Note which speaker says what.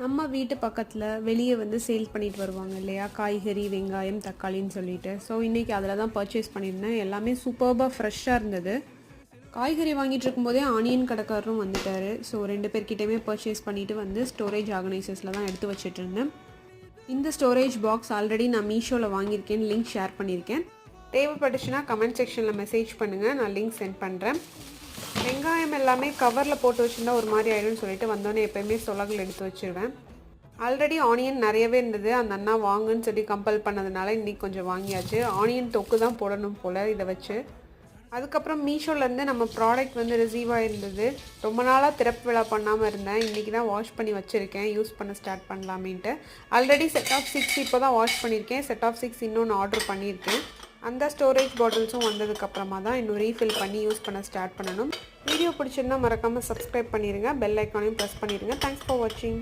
Speaker 1: நம்ம வீட்டு பக்கத்தில் வெளியே வந்து சேல் பண்ணிட்டு வருவாங்க இல்லையா, காய்கறி, வெங்காயம், தக்காளின்னு சொல்லிட்டு. ஸோ இன்றைக்கி அதில் தான் பர்ச்சேஸ் பண்ணியிருந்தேன். எல்லாமே சூப்பர்பாக ஃப்ரெஷ்ஷாக இருந்தது. காய்கறி வாங்கிட்டு இருக்கும்போதே ஆனியன் கடைக்காரரும் வந்துட்டார். ஸோ 2 பேர்கிட்டையுமே பர்ச்சேஸ் பண்ணிவிட்டு வந்து ஸ்டோரேஜ் ஆர்கனைசர்ஸில் தான் எடுத்து வச்சுட்டு இருந்தேன். இந்த ஸ்டோரேஜ் பாக்ஸ் ஆல்ரெடி நான் மீஷோவில் வாங்கியிருக்கேன், லிங்க் ஷேர் பண்ணியிருக்கேன். தேவைப்பட்டுச்சுன்னா கமெண்ட் செக்ஷனில் மெசேஜ் பண்ணுங்கள், நான் லிங்க் சென்ட் பண்ணுறேன். வெங்காயம் எல்லாமே கவரில் போட்டு வச்சுருந்தா ஒரு மாதிரி ஆகிடும்னு சொல்லிட்டு வந்தோன்னே எப்போயுமே சொலகில் எடுத்து வச்சுருவேன். ஆல்ரெடி ஆனியன் நிறையவே இருந்தது. அந்த அண்ணா வாங்குன்னு சொல்லி கம்பல் பண்ணதுனால இன்றைக்கி கொஞ்சம் வாங்கியாச்சு. ஆனியன் தொக்கு தான் போடணும் போல் இதை வச்சு. அதுக்கப்புறம் மீஷோலேருந்து நம்ம ப்ராடக்ட் வந்து ரிசீவ் ஆகிருந்தது. ரொம்ப நாளாக திறப்பு விழா பண்ணாமல் இருந்தேன். இன்றைக்கி தான் வாஷ் பண்ணி வச்சுருக்கேன், யூஸ் பண்ண ஸ்டார்ட் பண்ணலாமேன்ட்டு. ஆல்ரெடி செட் ஆஃப் 6 இப்போ தான் வாஷ் பண்ணியிருக்கேன். செட் ஆஃப் 6 இன்னொன்று ஆர்டர் பண்ணியிருக்கேன். அந்த ஸ்டோரேஜ் பாட்டில்ஸும் வந்ததுக்கப்புறமா தான் இன்னும் ரீஃபில் பண்ணி யூஸ் பண்ண ஸ்டார்ட் பண்ணணும். வீடியோ பிடிச்சிருந்தால் மறக்காமல் சப்ஸ்கிரைப் பண்ணிடுங்க, பெல் ஐக்கானையும் ப்ரெஸ் பண்ணிடுங்க. தேங்க்ஸ் ஃபார் வாட்சிங்.